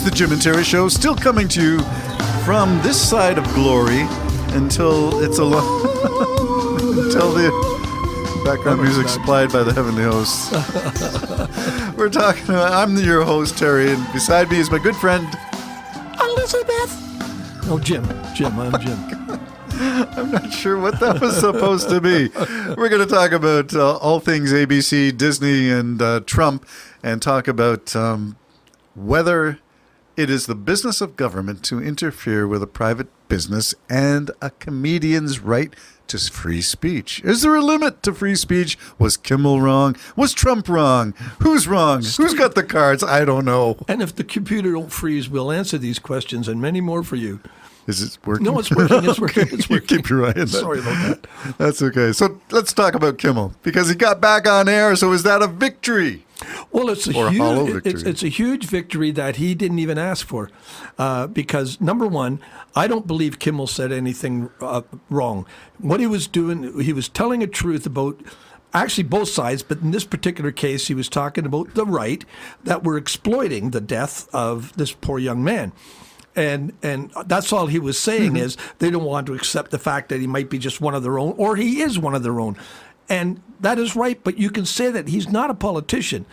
the Jim and Terry Show, still coming to you from this side of glory until it's until the background music supplied by the heavenly hosts. We're talking about, I'm your host, Terry, and beside me is my good friend, Elizabeth. No, Jim. I'm Jim. I'm not sure what that was supposed to be. We're going to talk about all things ABC, Disney, and Trump, and talk about whether it is the business of government to interfere with a private business and a comedian's right to free speech. Is there a limit to free speech? Was Kimmel wrong? Was Trump wrong? Who's wrong? Who's got the cards? I don't know. And if the computer don't freeze, we'll answer these questions and many more for you. Is it working? No, it's working. It's working. Okay. It's working. You keep your eye on that. Sorry about that. That's okay. So let's talk about Kimmel, because he got back on air. So is that a victory? Well, it's a hollow huge, victory. it's a huge victory that he didn't even ask for, because number one, I don't believe Kimmel said anything wrong. What he was doing, he was telling a truth about actually both sides, but in this particular case, he was talking about the right that were exploiting the death of this poor young man. And that's all he was saying is they don't want to accept the fact that he might be just one of their own, or he is one of their own. And that is right, but you can say that he's not a politician.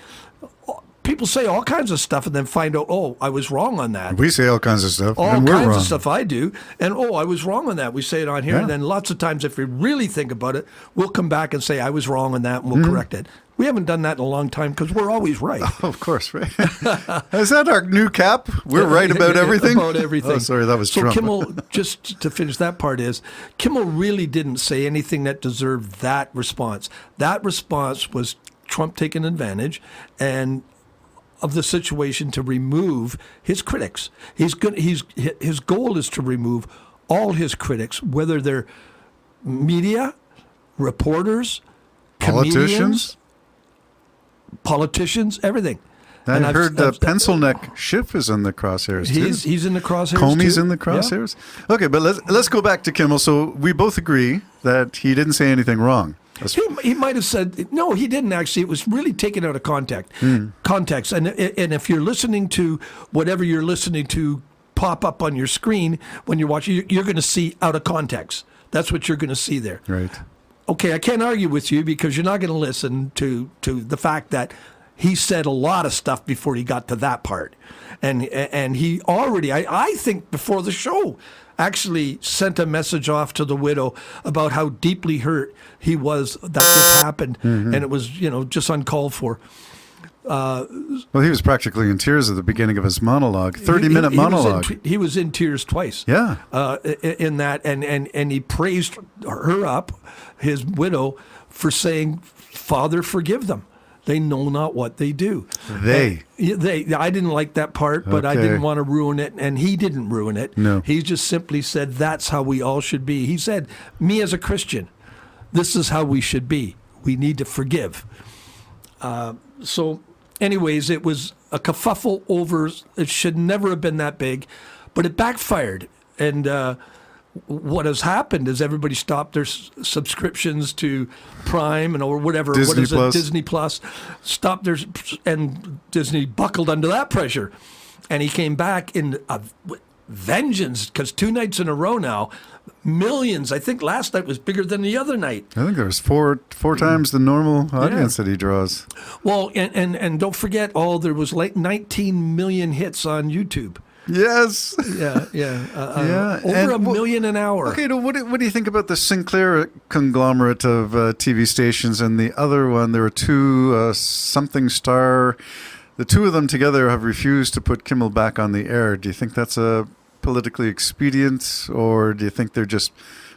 People say all kinds of stuff and then find out, oh, I was wrong on that. We say all kinds of stuff, All and we're kinds wrong. of stuff I do. And, oh, I was wrong on that. We say it on here. Yeah. And then lots of times, if we really think about it, we'll come back and say, I was wrong on that, and we'll correct it. We haven't done that in a long time because we're always right. Oh, of course, right. Is that our new cap? We're right about everything? About everything. Oh, sorry, that was so Trump. Kimmel, just to finish that part, is Kimmel really didn't say anything that deserved that response. That response was Trump taking advantage and of the situation to remove his critics. His goal is to remove all his critics, whether they're media, reporters, comedians, politicians, everything. I And heard Pencil Neck Schiff is in the crosshairs, too. He's in the crosshairs, Comey's too. in the crosshairs? Yeah. Okay, but let's go back to Kimmel. So we both agree that he didn't say anything wrong. He might have said, no, he didn't actually. It was really taken out of context. And if you're listening to whatever you're listening to pop up on your screen when you're watching, you're going to see out of context. That's what you're going to see there. Right. Okay, I can't argue with you because you're not going to listen to the fact that he said a lot of stuff before he got to that part. And he already, I think before the show, actually sent a message off to the widow about how deeply hurt he was that this happened. And it was, just uncalled for. Well, he was practically in tears at the beginning of his monologue, 30-minute monologue. He was in tears twice. Yeah. In that, and he praised her up, his widow, for saying, "Father, forgive them. They know not what they do." They. I didn't like that part, but I didn't want to ruin it, and he didn't ruin it. No. He just simply said, that's how we all should be. He said, me as a Christian, this is how we should be. We need to forgive. So anyways, it was a kerfuffle over, it should never have been that big, but it backfired. And what has happened is everybody stopped their subscriptions to Prime or whatever. Disney Plus. Disney Plus. Stopped theirs, and Disney buckled under that pressure. And he came back in a vengeance, because 2 nights in a row now, millions. I think last night was bigger than the other night. I think there was four times the normal audience that he draws. Well, and don't forget, there was like 19 million hits on YouTube. Yes. Yeah. Over a million an hour. Okay, what do you think about the Sinclair conglomerate of TV stations and the other one? There were two, Something Star. The two of them together have refused to put Kimmel back on the air. Do you think that's a politically expedient, or do you think they're just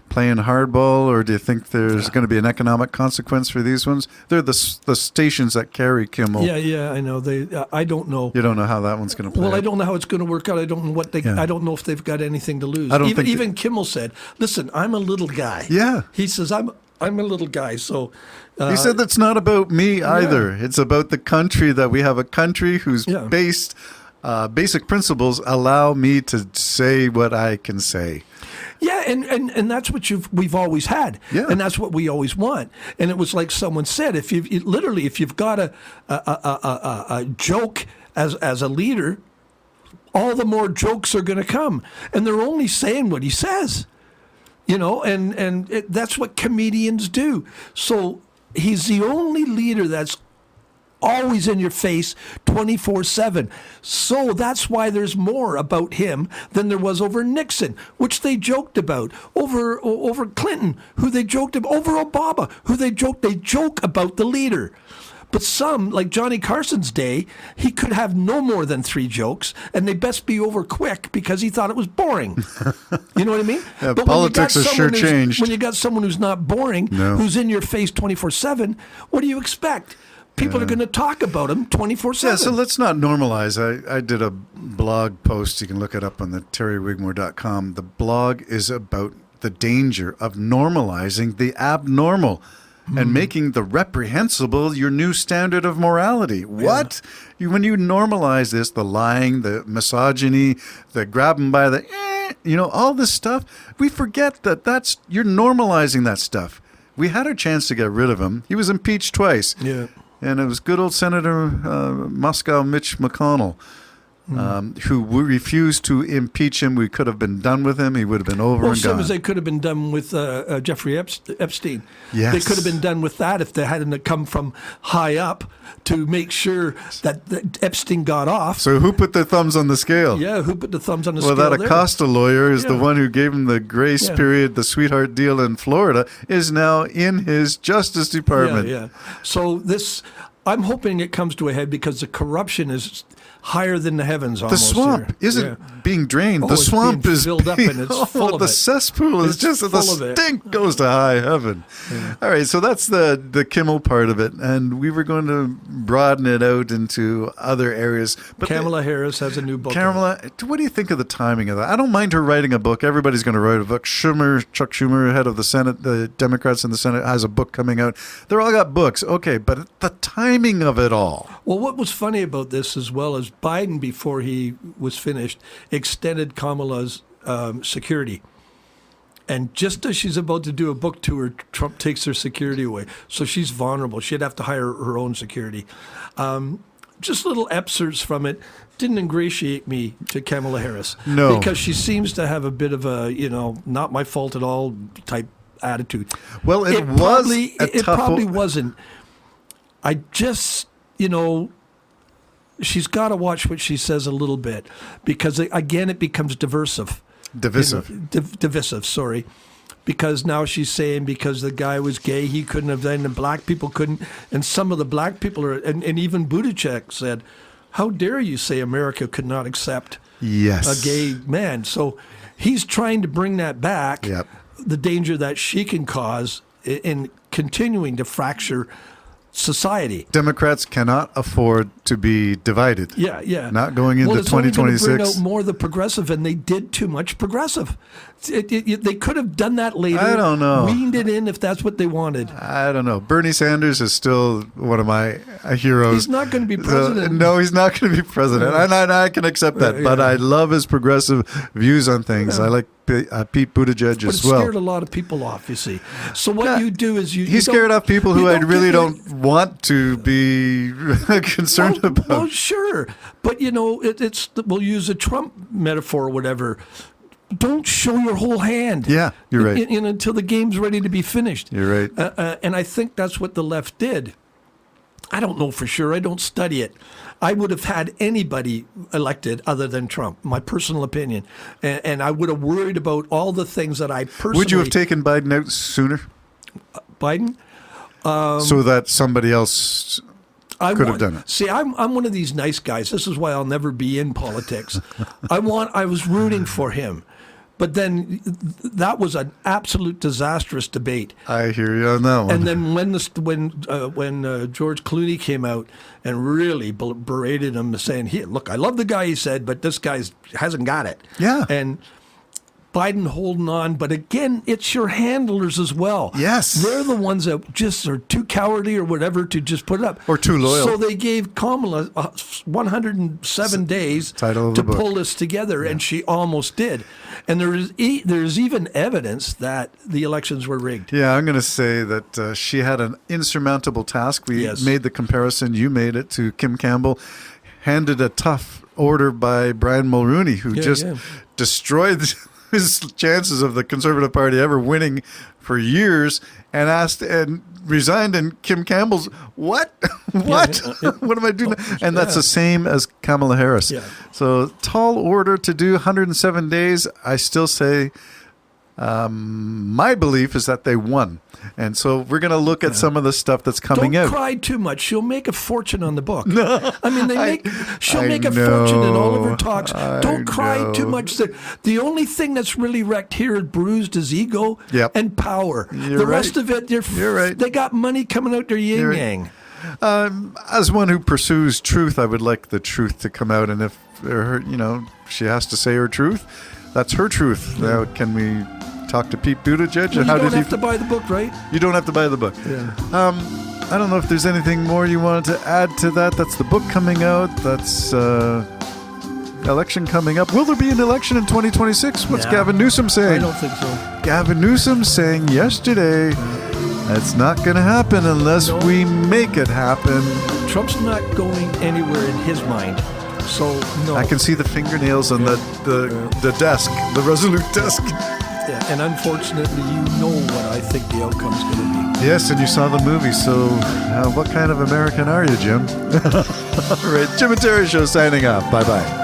playing hardball, or do you think there's going to be an economic consequence for these ones? They're the stations that carry Kimmel. Yeah, I know. I don't know. You don't know how that one's going to play. Well, I don't know how it's going to work out. I don't know what they. Yeah. I don't know if they've got anything to lose. Even Kimmel said, "Listen, I'm a little guy." Yeah. He says, "I'm a little guy." So he said that's not about me either. Yeah. It's about the country, that we have a country whose basic principles allow me to say what I can say. Yeah, and that's what we've always had, and that's what we always want. And it was like someone said, if you've got a joke as a leader, all the more jokes are going to come. And they're only saying what he says, that's what comedians do. So he's the only leader that's always in your face 24/7. So that's why there's more about him than there was over Nixon, which they joked about, over Clinton, who they joked about, over Obama, who they joke about the leader. But some, like Johnny Carson's day, he could have no more than 3 jokes, and they best be over quick because he thought it was boring. You know what I mean? Yeah, but politics has sure changed. When you got someone who's not boring, who's in your face 24/7, what do you expect? People are going to talk about him 24/7. Yeah, so let's not normalize. I did a blog post. You can look it up on the terrywigmore.com. The blog is about the danger of normalizing the abnormal and making the reprehensible your new standard of morality. What? When you normalize this, the lying, the misogyny, the grab them by the, all this stuff, we forget that you're normalizing that stuff. We had our chance to get rid of him. He was impeached twice. Yeah. And it was good old Senator Moscow Mitch McConnell who refused to impeach him. We could have been done with him. He would have been over and same gone. as they could have been done with Jeffrey Epstein. Yes. They could have been done with that if they hadn't come from high up to make sure that Epstein got off. So who put the thumbs on the scale? Yeah, who put the thumbs on the well, scale that Acosta lawyer is the Yeah. one who gave him the grace period, the sweetheart deal in Florida, is now in his Justice Department. Yeah. So I'm hoping it comes to a head because the corruption is higher than the heavens The almost. swamp here. isn't being drained. The it's swamp being is filled up and it's full of the it. cesspool is It's just the full of it. stink goes to high heaven. Yeah. All right, so that's the Kimmel part of it, and we were going to broaden it out into other areas. But Kamala Harris has a new book. Kamala, what do you think of the timing of that? I don't mind her writing a book. Everybody's going to write a book. Chuck Schumer, head of the Senate, the Democrats in the Senate, has a book coming out. They're all got books. Okay, but the timing of it all. Well, what was funny about this as well is Biden, before he was finished, extended Kamala's security. And just as she's about to do a book tour, Trump takes her security away. So she's vulnerable. She'd have to hire her own security. Just little excerpts from it didn't ingratiate me to Kamala Harris. No. Because she seems to have a bit of a, not my fault at all type attitude. Well, it probably wasn't. I just, she's got to watch what she says a little bit because, again, it becomes divisive. Divisive, sorry. Because now she's saying because the guy was gay, he couldn't have done, and black people couldn't. And some of the black people are, and even Buttigieg said, how dare you say America could not accept a gay man? So he's trying to bring that back, the danger that she can cause in continuing to fracture society. Democrats cannot afford to be divided. Yeah. Not going into 2026. Bring out more of the progressive, and they did too much progressive. They could have done that later. I don't know. Weaned it in if that's what they wanted. I don't know. Bernie Sanders is still one of my heroes. He's not going to be president. No, he's not going to be president. And I can accept that. But I love his progressive views on things. I like Pete Buttigieg as well. But it scared a lot of people off, you see. So what you do is He scared off people who I really don't want to be concerned about. Well, sure. But, we'll use a Trump metaphor or whatever. Don't show your whole hand. Yeah, you're right. Until the game's ready to be finished. You're right. And I think that's what the left did. I don't know for sure. I don't study it. I would have had anybody elected other than Trump, my personal opinion. And I would have worried about all the things that I personally... Would you have taken Biden out sooner? Biden? So that somebody else could have done it. See, I'm one of these nice guys. This is why I'll never be in politics. I was rooting for him. But then that was an absolute disastrous debate. I hear you on that one. And then when George Clooney came out and really berated him, saying, "Look, I love the guy," he said, "but this guy hasn't got it." Yeah. And Biden holding on, but again, it's your handlers as well. Yes. They're the ones that just are too cowardly or whatever to just put it up. Or too loyal. So they gave Kamala 107 days to pull this together, and she almost did. And there's even evidence that the elections were rigged. Yeah, I'm going to say that she had an insurmountable task. We made the comparison. You made it to Kim Campbell. handed a tough order by Brian Mulroney, who just yeah. destroyed his chances of the Conservative Party ever winning for years, and resigned. And Kim Campbell's, what? What? What am I doing? And that's the same as Kamala Harris. Yeah. So tall order to do 107 days. I still say my belief is that they won. And so we're going to look at some of the stuff that's coming Don't out. cry too much. She'll make a fortune on the book. I mean, she'll I make a know, fortune in all of her talks. I Don't cry too know. much. The only thing that's really wrecked here is bruised is ego Yep. and power. You're the right. rest of it, You're right. they got money coming out their You're yin right. yang. As one who pursues truth, I would like the truth to come out. And if she has to say her truth, that's her truth. Now, can we talk to Pete Buttigieg? Well, How you don't did have to buy the book, right? You don't have to buy the book. Yeah. I don't know if there's anything more you wanted to add to that. That's the book coming out. That's election coming up. Will there be an election in 2026? What's Yeah. Gavin Newsom I saying? don't think so. Gavin Newsom saying yesterday, it's not going to happen unless we make it happen. Trump's not going anywhere in his mind. So, no. I can see the fingernails on the desk, the Resolute desk. Yeah, and unfortunately, you know what I think the outcome's going to be. Yes, and you saw the movie, so what kind of American are you, Jim? All right, Jim and Terry Show signing off. Bye-bye.